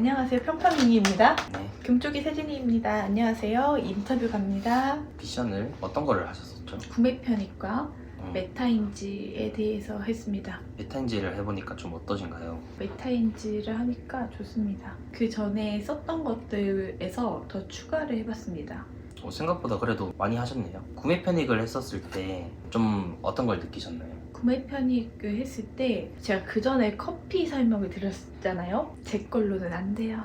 안녕하세요. 평판민이입니다. 네, 금쪽이 세진이입니다. 안녕하세요. 인터뷰 갑니다. 미션을 어떤 거를 하셨었죠? 구매 편익과 음, 메타인지에 대해서 했습니다. 메타인지를 해보니까 좀 어떠신가요? 메타인지를 하니까 좋습니다. 그 전에 썼던 것들에서 더 추가를 해봤습니다. 생각보다 그래도 많이 하셨네요. 구매 편익을 했었을 때 좀 어떤 걸 느끼셨나요? 구매 편익을 했을 때 제가 그 전에 커피 설명을 드렸잖아요. 제 걸로는 안 돼요.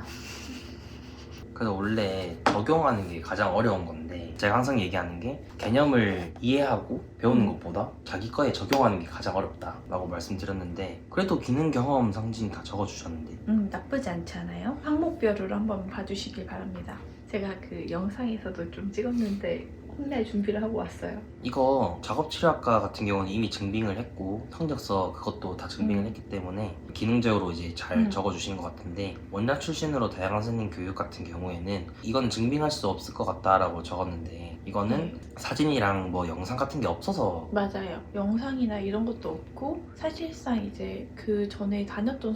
그래서 원래 적용하는 게 가장 어려운 건데 제가 항상 얘기하는 게 개념을 이해하고 배우는 것보다 자기 거에 적용하는 게 가장 어렵다라고 말씀드렸는데 그래도 기능 경험 상징 다 적어주셨는데 나쁘지 않지 않아요? 항목별로 한번 봐주시길 바랍니다. 제가 그 영상에서도 좀 찍었는데 혼날 준비를 하고 왔어요. 이거 작업치료학과 같은 경우는 이미 증빙을 했고 성적서 그것도 다 증빙을 했기 때문에 기능적으로 이제 잘 적어주신 것 같은데 원장 출신으로 다양한 선생님 교육 같은 경우에는 이건 증빙할 수 없을 것 같다라고 적었는데 이거는 사진이랑 뭐 영상 같은 게 없어서 맞아요. 영상이나 이런 것도 없고 사실상 이제 그 전에 다녔던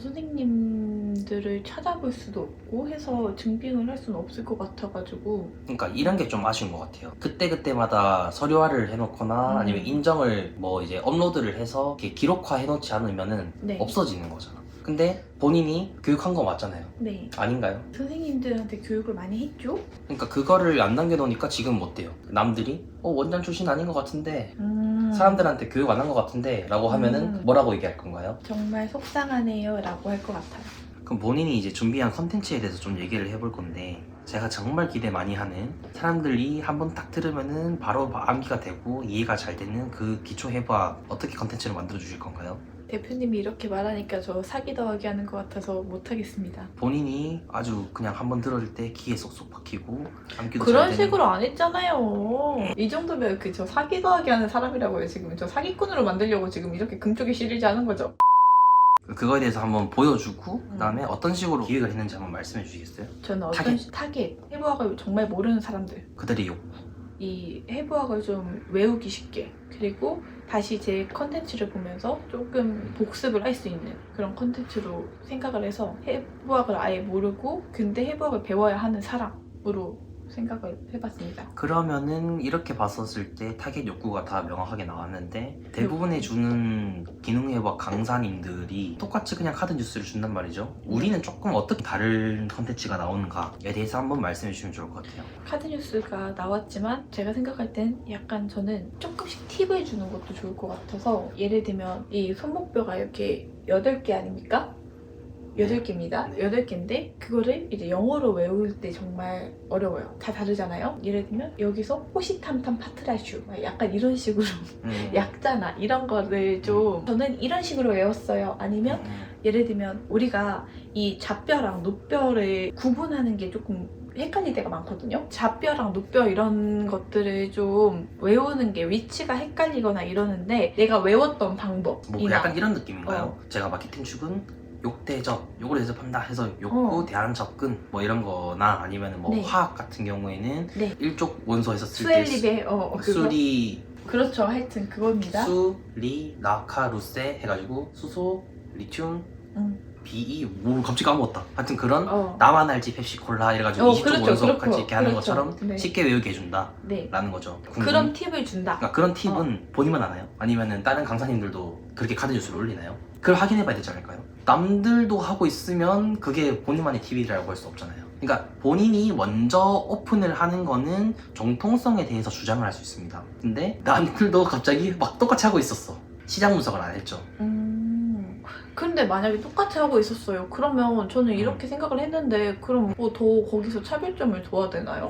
선생님들을 찾아볼 수도 없고 해서 증빙을 할 수는 없을 것 같아가지고 그러니까 이런 게 좀 아쉬운 것 같아요. 그때마다 서류화를 해놓거나 아니면 인정을 뭐 이제 업로드를 해서 이렇게 기록화 해놓지 않으면은 네. 없어지는 거잖아. 근데 본인이 교육한 거 맞잖아요. 네. 아닌가요? 선생님들한테 교육을 많이 했죠? 그러니까 그거를 안 남겨놓으니까 지금 어때요? 남들이 원장 출신 아닌 것 같은데 사람들한테 교육 안 한 것 같은데 라고 하면은 뭐라고 얘기할 건가요? 정말 속상하네요 라고 할 것 같아요. 그럼 본인이 이제 준비한 컨텐츠에 대해서 좀 얘기를 해볼 건데 제가 정말 기대 많이 하는 사람들이 한번 딱 들으면은 바로 암기가 되고 이해가 잘 되는 그 기초 해부학 어떻게 컨텐츠를 만들어 주실 건가요? 대표님이 이렇게 말하니까 저 사기 더하기 하는 것 같아서 못하겠습니다. 본인이 아주 그냥 한번 들을 때 귀에 쏙쏙 박히고 암기도 그런 잘 되는 식으로 안 했잖아요. 이 정도면 그 저 사기 더하기 하는 사람이라고요. 지금 저 사기꾼으로 만들려고 지금 이렇게 금쪽이 시리즈 하는 거죠. 그거에 대해서 한번 보여주고 그다음에 어떤 식으로 기획을 했는지 한번 말씀해 주시겠어요? 저는 어떤 타겟, 해부학을 정말 모르는 사람들, 그들의 욕구. 이 해부학을 좀 외우기 쉽게, 그리고 다시 제 컨텐츠를 보면서 조금 복습을 할 수 있는 그런 컨텐츠로 생각을 해서 해부학을 아예 모르고 근데 해부학을 배워야 하는 사람으로 생각을 해봤습니다. 그러면은 이렇게 봤었을 때 타겟 욕구가 다 명확하게 나왔는데 대부분의 주는 기능해부학 강사님들이 똑같이 그냥 카드 뉴스를 준단 말이죠. 우리는 조금 어떻게 다른 컨텐츠가 나오는가에 대해서 한번 말씀해 주시면 좋을 것 같아요. 카드 뉴스가 나왔지만 제가 생각할 땐 약간 저는 조금씩 팁을 주는 것도 좋을 것 같아서 예를 들면 이 손목뼈가 이렇게 8개 아닙니까? 8개입니다. 네. 8개인데 그거를 이제 영어로 외울 때 정말 어려워요. 다 다르잖아요. 예를 들면 여기서 호시탐탐 파트라슈 약간 이런 식으로 약자나 이런 거를 좀 저는 이런 식으로 외웠어요. 아니면 예를 들면 우리가 이 좌뼈랑 노뼈를 구분하는 게 조금 헷갈릴 때가 많거든요. 좌뼈랑 노뼈 이런 것들을 좀 외우는 게 위치가 헷갈리거나 이러는데 내가 외웠던 방법이나 뭐 약간 이런 느낌인가요? 제가 마케팅 축은 욕대접, 욕을 대접한다 해서 욕구, 대안 접근 뭐 이런 거나 아니면 뭐 네. 화학 같은 경우에는 네. 일족 원소 했었을 때 수엘립의 그거? 수리 그렇죠. 하여튼 그겁니다. 수리 나카루세 해가지고 수소 리튬 응. BE 뭐 갑자기 까먹었다. 하여튼 그런 어. 나만 알지 펩시콜라 이래가지고 20종 그렇죠, 원소 그렇고, 같이 이렇게 하는 그렇죠. 것처럼 네. 쉽게 외우게 해준다 네. 라는 거죠. 그런 팁을 준다. 그러니까 그런 팁은 본인만 아나요? 아니면 다른 강사님들도 그렇게 카드 뉴스를 올리나요? 그걸 확인해 봐야 되지 않을까요? 남들도 하고 있으면 그게 본인만의 팁이라고 할 수 없잖아요. 그러니까 본인이 먼저 오픈을 하는 거는 정통성에 대해서 주장을 할 수 있습니다. 근데 남들도 갑자기 막 똑같이 하고 있었어. 시장 분석을 안 했죠. 근데 만약에 똑같이 하고 있었어요. 그러면 저는 이렇게 생각을 했는데 그럼 뭐 더 거기서 차별점을 둬야 되나요?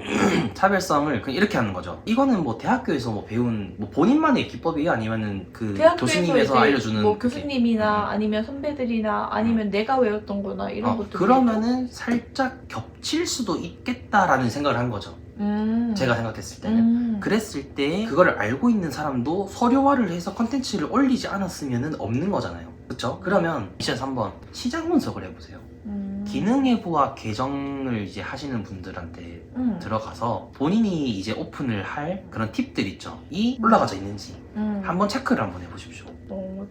차별성을 그냥 이렇게 하는 거죠. 이거는 뭐 대학교에서 뭐 배운 뭐 본인만의 기법이에요? 아니면은 그 대학교에서 교수님에서 이제 알려주는 뭐 그게? 교수님이나 아니면 선배들이나 아니면 내가 외웠던 거나 이런 것도 그러면은 살짝 겹칠 수도 있겠다라는 생각을 한 거죠. 제가 생각했을 때는 그랬을 때 그거를 알고 있는 사람도 서류화를 해서 컨텐츠를 올리지 않았으면 없는 거잖아요. 그렇죠? 그러면 미션 3번 시장 분석을 해보세요. 기능해부학 계정을 이제 하시는 분들한테 들어가서 본인이 이제 오픈을 할 그런 팁들 있죠. 이 올라가져 있는지 한번 체크를 한번 해보십시오.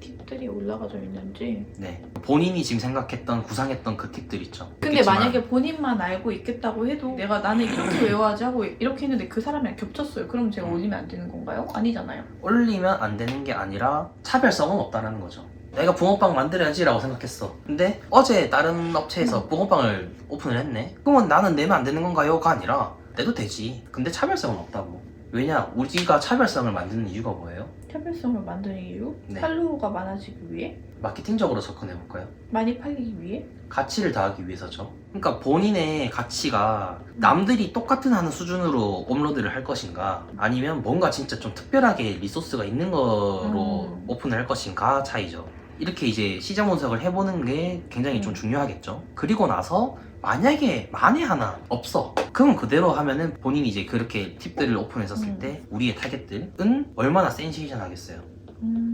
팁들이 올라가져 있는지. 네. 본인이 지금 생각했던 구상했던 그 팁들 있죠. 근데 있겠지만 만약에 본인만 알고 있겠다고 해도 나는 이렇게 외워야지 하고 이렇게 했는데 그 사람이랑 겹쳤어요. 그럼 제가 올리면 안 되는 건가요? 아니잖아요. 올리면 안 되는 게 아니라 차별성은 없다라는 거죠. 내가 붕어빵 만들어야지 라고 생각했어. 근데 어제 다른 업체에서 붕어빵을 오픈을 했네. 그러면 나는 내면 안 되는 건가요?가 아니라 내도 되지. 근데 차별성은 없다고. 왜냐? 우리가 차별성을 만드는 이유가 뭐예요? 차별성을 만드는 이유? 네. 팔로워가 많아지기 위해? 마케팅적으로 접근해 볼까요? 많이 팔리기 위해? 가치를 더하기 위해서죠. 그러니까 본인의 가치가 남들이 똑같은 하는 수준으로 업로드를 할 것인가, 아니면 뭔가 진짜 좀 특별하게 리소스가 있는 거로 오픈을 할 것인가 차이죠. 이렇게 이제 시장 분석을 해보는 게 굉장히 좀 중요하겠죠. 그리고 나서 만약에 만에 하나 없어, 그럼 그대로 하면은 본인이 이제 그렇게 팁들을 오픈했었을 때 우리의 타겟들은 얼마나 센세이션 하겠어요.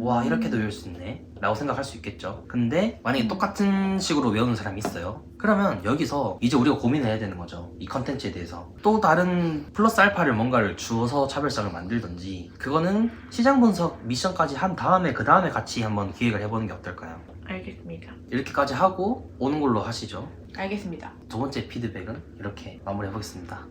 와, 이렇게도 외울 수 있네 라고 생각할 수 있겠죠. 근데 만약에 똑같은 식으로 외우는 사람이 있어요. 그러면 여기서 이제 우리가 고민을 해야 되는 거죠. 이 컨텐츠에 대해서 또 다른 플러스 알파를 뭔가를 주어서 차별성을 만들든지, 그거는 시장 분석 미션까지 한 다음에 그 다음에 같이 한번 기획을 해보는 게 어떨까요? 알겠습니다. 이렇게까지 하고 오는 걸로 하시죠. 알겠습니다. 두 번째 피드백은 이렇게 마무리해 보겠습니다.